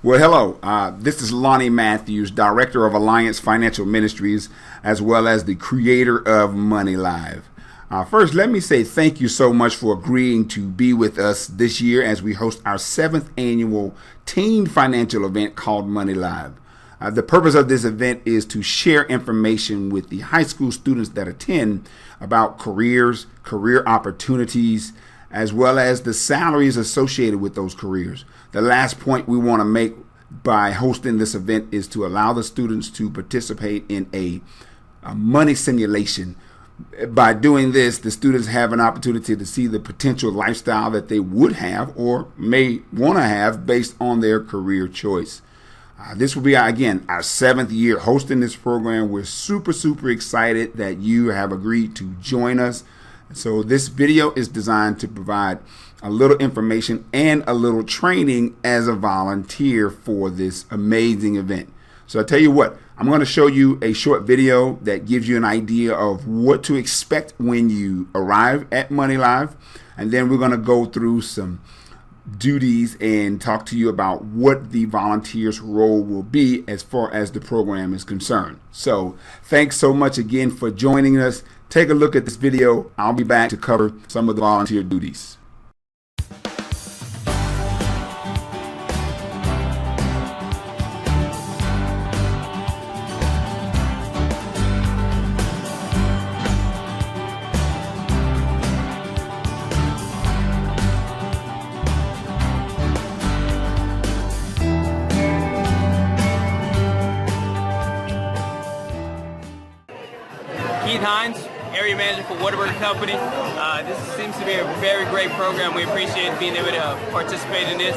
Well, hello. This is Lonnie Matthews, Director of Alliance Financial Ministries, as well as the creator of MoneyLIVE. First, let me say thank you so much for agreeing to be with us this year as we host our 7th annual teen financial event called MoneyLIVE. The purpose of this event is to share information with the high school students that attend about careers, career opportunities, as well as the salaries associated with those careers. The last point we want to make by hosting this event is to allow the students to participate in a money simulation. By doing this, the students have an opportunity to see the potential lifestyle that they would have or may want to have based on their career choice. This will be, again, our 7th year hosting this program. We're super excited that you have agreed to join us. So this video is designed to provide a little information and a little training as a volunteer for this amazing event. So I tell you what, I'm going to show you a short video that gives you an idea of what to expect when you arrive at MoneyLIVE. And then we're going to go through some duties and talk to you about what the volunteer's role will be as far as the program is concerned. So thanks so much again for joining us. Take a look at this video. I'll be back to cover some of the volunteer duties. Area manager for Waterbury Company. This seems to be a very great program. We appreciate being able to participate in this.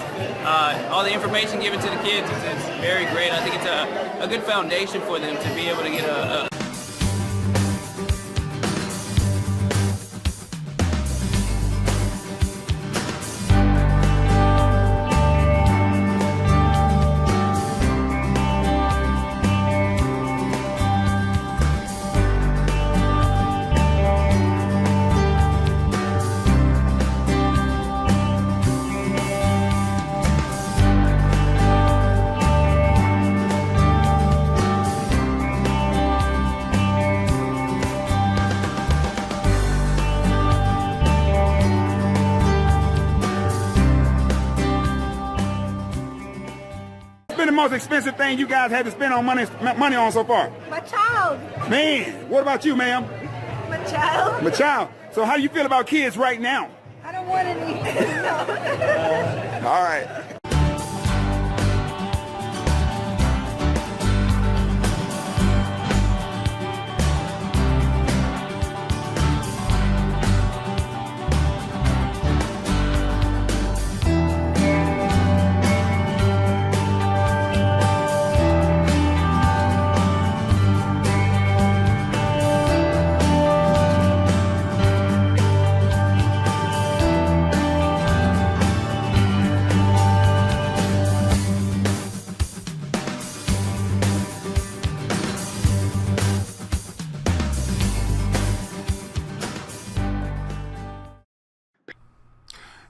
All the information given to the kids is very great. I think it's a good foundation for them to be able to get a The most expensive thing you guys had to spend on money on so far? My child. Man, what about you, ma'am? My child. My child. So how do you feel about kids right now? I don't want any. No. All right.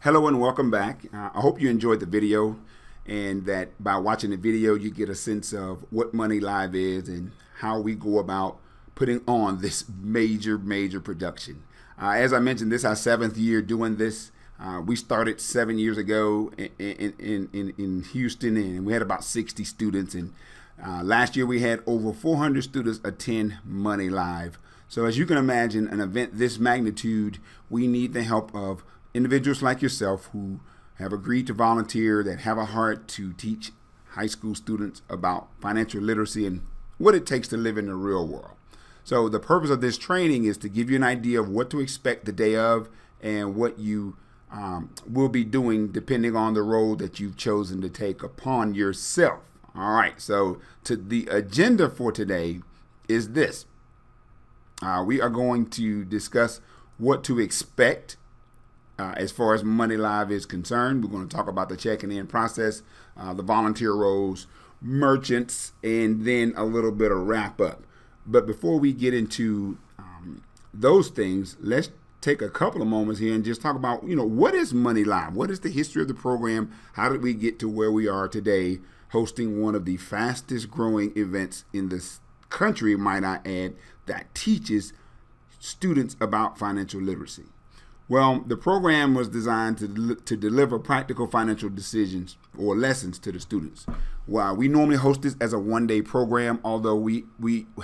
Hello and welcome back. I hope you enjoyed the video and that by watching the video you get a sense of what MoneyLIVE is and how we go about putting on this major production. As I mentioned, this is our 7th year doing this. We started 7 years ago in Houston, and we had about 60 students, and last year we had over 400 students attend MoneyLIVE. So as you can imagine, an event this magnitude, we need the help of individuals like yourself who have agreed to volunteer, that have a heart to teach high school students about financial literacy and what it takes to live in the real world. So the purpose of this training is to give you an idea of what to expect the day of and what you will be doing depending on the role that you've chosen to take upon yourself. All right, so the agenda for today is this. We are going to discuss what to expect as far as MoneyLIVE is concerned. We're going to talk about the checking in process, the volunteer roles, merchants, and then a little bit of wrap up. But before we get into those things, let's take a couple of moments here and just talk about, what is MoneyLIVE? What is the history of the program? How did we get to where we are today? hosting one of the fastest growing events in this country, might I add, that teaches students about financial literacy. Well, the program was designed to deliver practical financial decisions or lessons to the students. Well, we normally host this as a one-day program, although we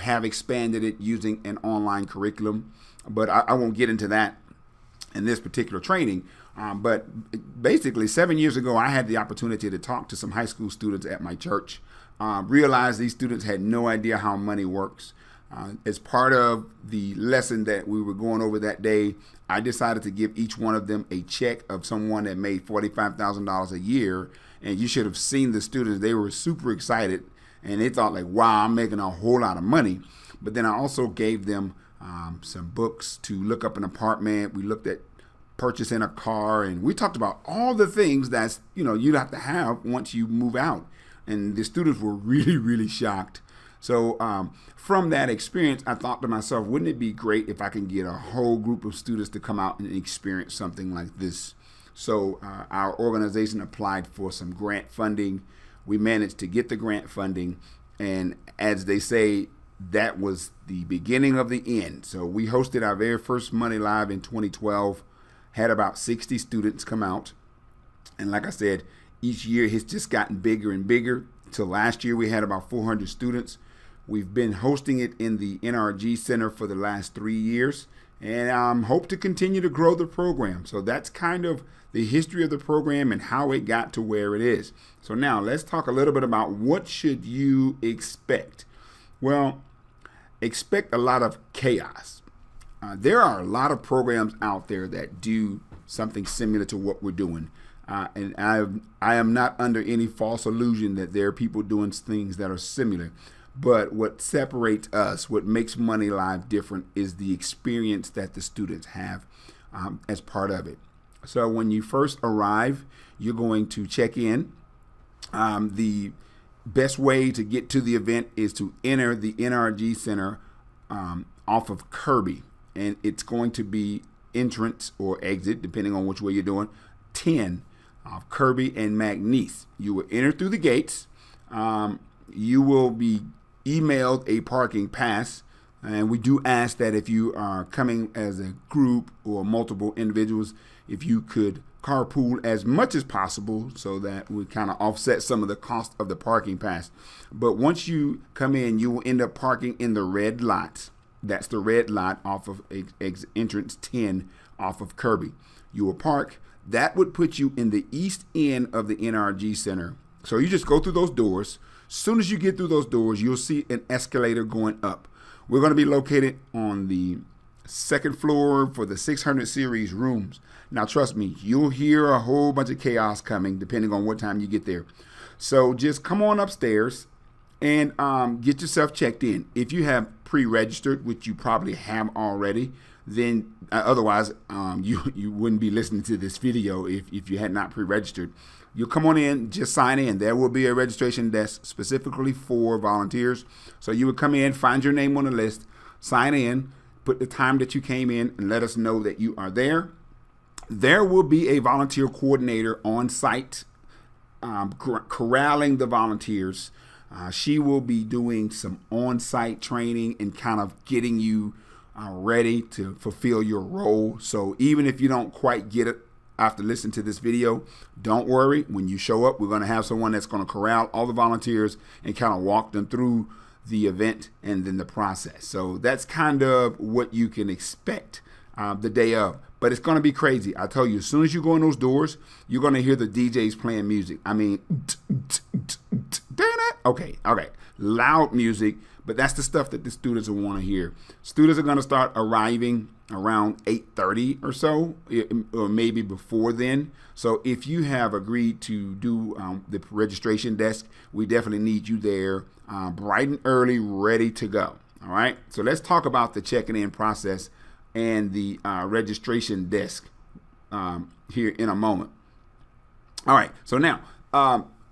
have expanded it using an online curriculum. But I won't get into that in this particular training. But basically, 7 years ago, I had the opportunity to talk to some high school students at my church. Realized these students had no idea how money works. As part of the lesson that we were going over that day, I decided to give each one of them a check of someone that made $45,000 a year. And you should have seen the students. They were super excited. And they thought like, wow, I'm making a whole lot of money. But then I also gave them some books to look up an apartment. We looked at purchasing a car. And we talked about all the things that's, you'd have to have once you move out. And the students were really, really shocked. So from that experience, I thought to myself, wouldn't it be great if I can get a whole group of students to come out and experience something like this? So our organization applied for some grant funding. We managed to get the grant funding. And as they say, that was the beginning of the end. So we hosted our very first Money Live in 2012, had about 60 students come out. And like I said, each year it's just gotten bigger and bigger. Till last year, we had about 400 students. We've been hosting it in the NRG Center for the last 3 years and hope to continue to grow the program. So that's kind of the history of the program and how it got to where it is. So now let's talk a little bit about what should you expect. Well, expect a lot of chaos. There are a lot of programs out there that do something similar to what we're doing. And I am not under any false illusion that there are people doing things that are similar. But what separates us, what makes Money Live different, is the experience that the students have as part of it. So when you first arrive, you're going to check in. The best way to get to the event is to enter the NRG Center off of Kirby. And it's going to be entrance or exit, depending on which way you're doing, 10 off Kirby and McNeese. You will enter through the gates. You will be emailed a parking pass, and we do ask that if you are coming as a group or multiple individuals, if you could carpool as much as possible so that we kind of offset some of the cost of the parking pass. But once you come in, you will end up parking in the red lot. That's the red lot off of entrance 10 off of Kirby. You will park. That would put you in the east end of the NRG Center. So you just go through those doors. As soon as you get through those doors, you'll see an escalator going up. We're going to be located on the second floor for the 600 series rooms. Now, trust me, you'll hear a whole bunch of chaos coming depending on what time you get there. So just come on upstairs and get yourself checked in. If you have pre-registered, which you probably have already, then otherwise you wouldn't be listening to this video if you had not pre-registered. You come on in, just sign in. There will be a registration desk specifically for volunteers. So you would come in, find your name on the list, sign in, put the time that you came in, and let us know that you are there. There will be a volunteer coordinator on site, corralling the volunteers. She will be doing some on-site training and kind of getting you ready to fulfill your role. So even if you don't quite get it after listening to this video, don't worry. When you show up, we're going to have someone that's going to corral all the volunteers and kind of walk them through the event and then the process. So that's kind of what you can expect the day of. But it's going to be crazy. I tell you, as soon as you go in those doors, you're going to hear the DJs playing music. I mean, okay, loud music. But that's the stuff that the students will want to hear. Students are going to start arriving around 8:30 or so, or maybe before then. So if you have agreed to do the registration desk, we definitely need you there bright and early, ready to go. All right. So let's talk about the checking in process and the registration desk here in a moment. All right. So now,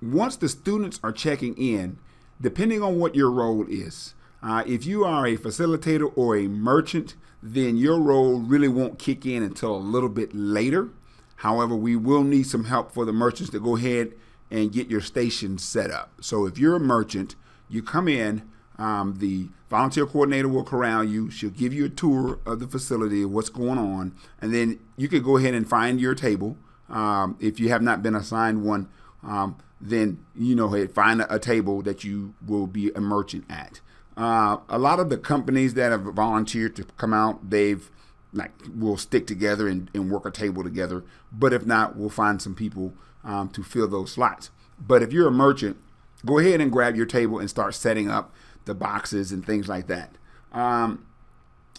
once the students are checking in, depending on what your role is, if you are a facilitator or a merchant, then your role really won't kick in until a little bit later. However, we will need some help for the merchants to go ahead and get your station set up. So if you're a merchant, you come in, the volunteer coordinator will corral you. She'll give you a tour of the facility, what's going on, and then you could go ahead and find your table. If you have not been assigned one, then find a table that you will be a merchant at. A lot of the companies that have volunteered to come out, we'll stick together and work a table together. But if not, we'll find some people to fill those slots. But if you're a merchant, go ahead and grab your table and start setting up the boxes and things like that.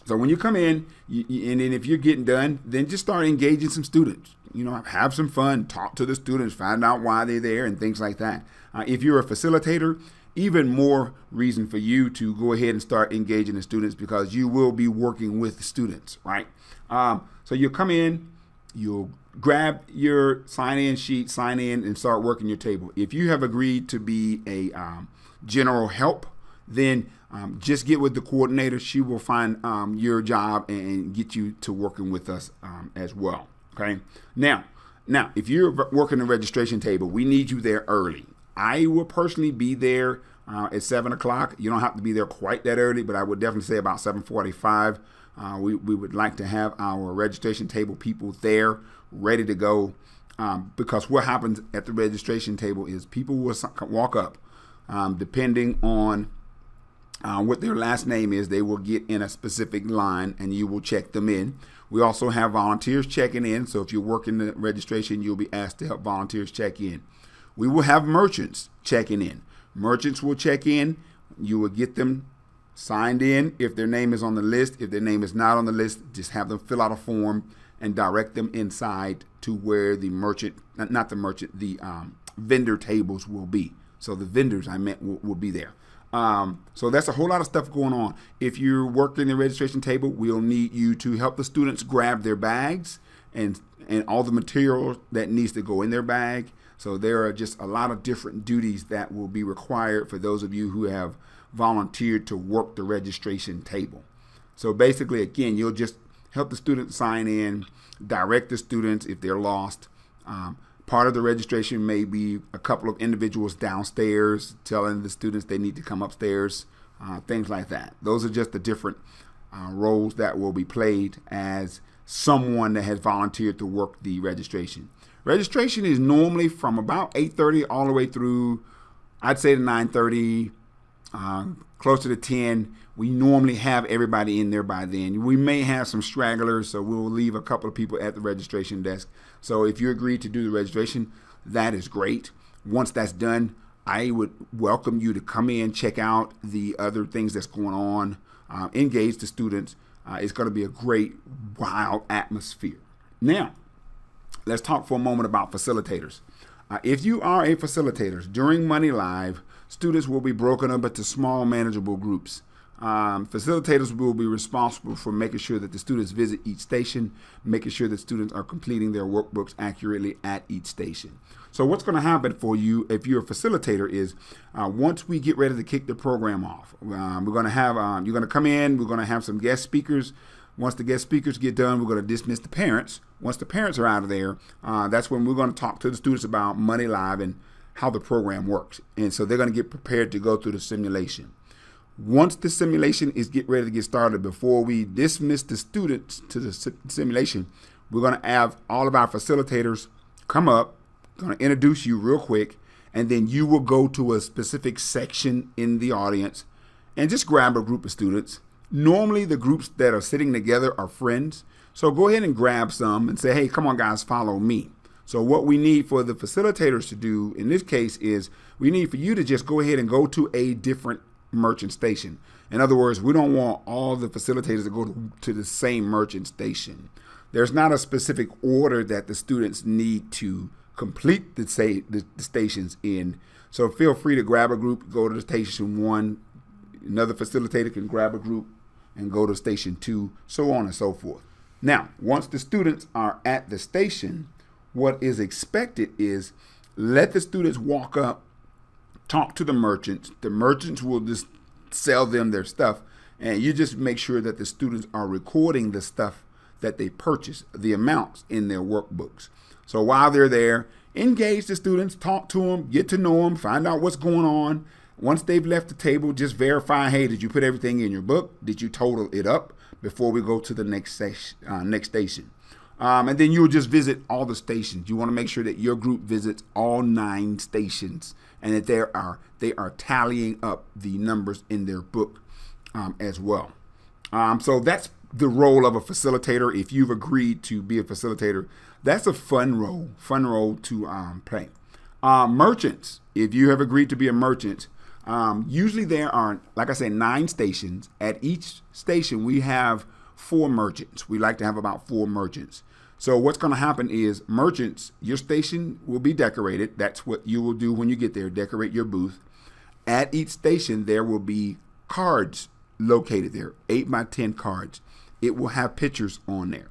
So when you come in, and then if you're getting done, then just start engaging some students. Have some fun, talk to the students, find out why they're there and things like that. If you're a facilitator, even more reason for you to go ahead and start engaging the students, because you will be working with the students, right? So you'll come in, you'll grab your sign-in sheet, sign in, and start working your table. If you have agreed to be a general help, then just get with the coordinator. She will find your job and get you to working with us as well. Okay. Now, if you're working the registration table, we need you there early. I will personally be there at 7 o'clock. You don't have to be there quite that early, but I would definitely say about 7:45. We would like to have our registration table people there ready to go, because what happens at the registration table is people will walk up, depending on what their last name is, they will get in a specific line and you will check them in. We also have volunteers checking in. So if you're working the registration, you'll be asked to help volunteers check in. We will have merchants checking in. Merchants will check in. You will get them signed in if their name is on the list. If their name is not on the list, just have them fill out a form and direct them inside to where the vendor tables will be. So the vendors will be there. So that's a whole lot of stuff going on. If you're working the registration table, we'll need you to help the students grab their bags and all the material that needs to go in their bag. So there are just a lot of different duties that will be required for those of you who have volunteered to work the registration table. So basically, again, you'll just help the students sign in, direct the students if they're lost. Part of the registration may be a couple of individuals downstairs telling the students they need to come upstairs, things like that. Those are just the different roles that will be played as someone that has volunteered to work the registration. Registration is normally from about 8:30 all the way through, I'd say, to 9:30, closer to 10. We normally have everybody in there by then. We may have some stragglers, so we'll leave a couple of people at the registration desk. So if you agree to do the registration, that is great. Once that's done, I would welcome you to come in, check out the other things that's going on, engage the students. It's going to be a great, wild atmosphere. Now, let's talk for a moment about facilitators. If you are a facilitator, during MoneyLIVE, students will be broken up into small, manageable groups. Facilitators will be responsible for making sure that the students visit each station, making sure that students are completing their workbooks accurately at each station. So what's going to happen for you if you're a facilitator is once we get ready to kick the program off, we're going to have, you're going to come in, we're going to have some guest speakers. Once the guest speakers get done, we're going to dismiss the parents. Once the parents are out of there, that's when we're going to talk to the students about MoneyLIVE and how the program works. And so they're going to get prepared to go through the simulation. Once the simulation is ready to get started, before we dismiss the students to the simulation, we're going to have all of our facilitators come up, going to introduce you real quick, and then you will go to a specific section in the audience and just grab a group of students. Normally, the groups that are sitting together are friends. So go ahead and grab some and say, hey, come on, guys, follow me. So what we need for the facilitators to do in this case is we need for you to just go ahead and go to a different merchant station. In other words, we don't want all the facilitators to go to the same merchant station. There's not a specific order that the students need to complete the stations in. So feel free to grab a group, go to station 1. Another facilitator can grab a group and go to station 2, so on and so forth. Now, once the students are at the station, what is expected is let the students walk up, talk to the merchants. The merchants will just sell them their stuff, and you just make sure that the students are recording the stuff that they purchase, the amounts in their workbooks. So while they're there, engage the students, talk to them, get to know them, find out what's going on. Once they've left the table, just verify, hey, did you put everything in your book? Did you total it up before we go to the next station? And then you'll just visit all the stations. You want to make sure that your group visits all 9 stations and that they are tallying up the numbers in their book as well. So that's the role of a facilitator. If you've agreed to be a facilitator, that's a fun role to play. Merchants, if you have agreed to be a merchant, usually there are, like I said, 9 stations. At each station, we have 4 merchants. We like to have about 4 merchants. So what's going to happen is merchants, your station will be decorated. That's what you will do when you get there, decorate your booth. At each station, there will be cards located there, 8 by 10 cards. It will have pictures on there.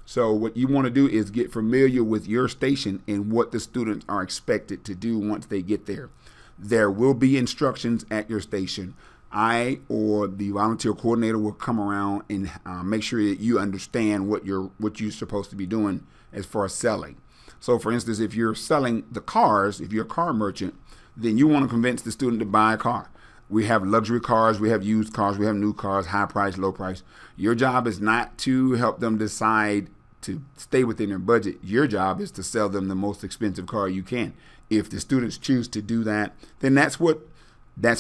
So what you want to do is get familiar with your station and what the students are expected to do once they get there. There will be instructions at your station. I or the volunteer coordinator will come around and make sure that you understand what you're supposed to be doing as far as selling. So for instance, if you're selling the cars, if you're a car merchant, then you want to convince the student to buy a car. We have luxury cars, we have used cars, we have new cars, high price, low price. Your job is not to help them decide to stay within their budget. Your job is to sell them the most expensive car you can. If the students choose to do that, then that's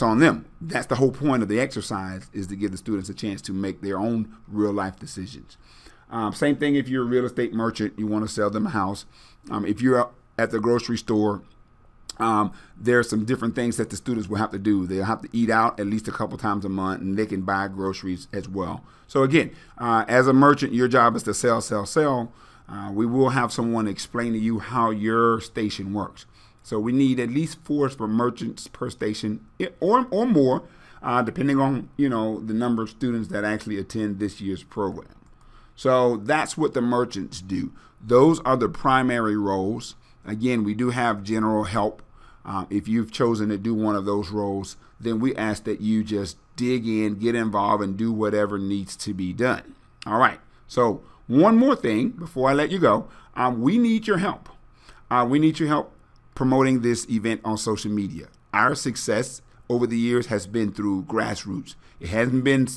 on them. That's the whole point of the exercise, is to give the students a chance to make their own real life decisions. Same thing if you're a real estate merchant, you want to sell them a house. If you're at the grocery store, there are some different things that the students will have to do. They'll have to eat out at least a couple times a month, and they can buy groceries as well. So again, as a merchant, your job is to sell. We will have someone explain to you how your station works. So we need at least 4 merchants per station, or more, depending on the number of students that actually attend this year's program. So that's what the merchants do. Those are the primary roles. Again, we do have general help. If you've chosen to do one of those roles, then we ask that you just dig in, get involved, and do whatever needs to be done. All right. So one more thing before I let you go, we need your help. We need your help promoting this event on social media. Our success over the years has been through grassroots. It hasn't been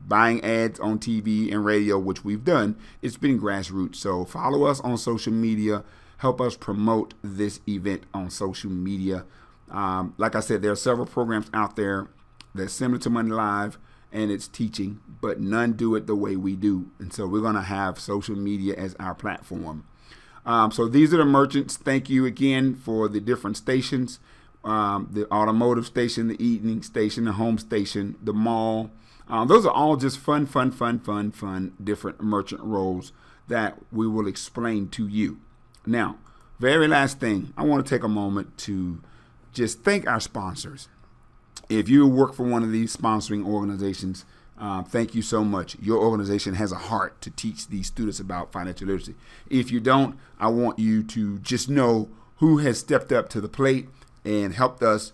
buying ads on TV and radio, which we've done. It's been grassroots. So follow us on social media. Help us promote this event on social media. Like I said, there are several programs out there that's similar to MoneyLIVE, and it's teaching, but none do it the way we do. And so we're going to have social media as our platform. So these are the merchants. Thank you again for the different stations, the automotive station, the eating station, the home station, the mall. Those are all just fun, different merchant roles that we will explain to you. Now, very last thing, I want to take a moment to just thank our sponsors. If you work for one of these sponsoring organizations, thank you so much. Your organization has a heart to teach these students about financial literacy. If you don't, I want you to just know who has stepped up to the plate and helped us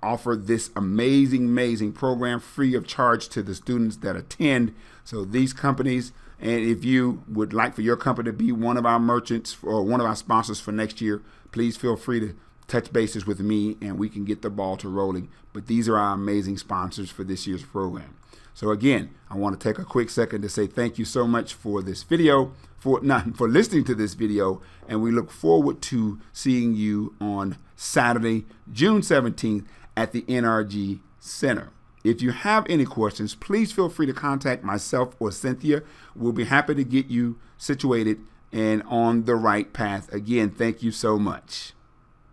offer this amazing program free of charge to the students that attend. So these companies, and if you would like for your company to be one of our merchants or one of our sponsors for next year, please feel free to touch bases with me and we can get the ball to rolling. But these are our amazing sponsors for this year's program. So again, I want to take a quick second to say thank you so much for this video, for listening to this video, and we look forward to seeing you on Saturday, June 17th at the NRG Center. If you have any questions, please feel free to contact myself or Cynthia. We'll be happy to get you situated and on the right path. Again, thank you so much.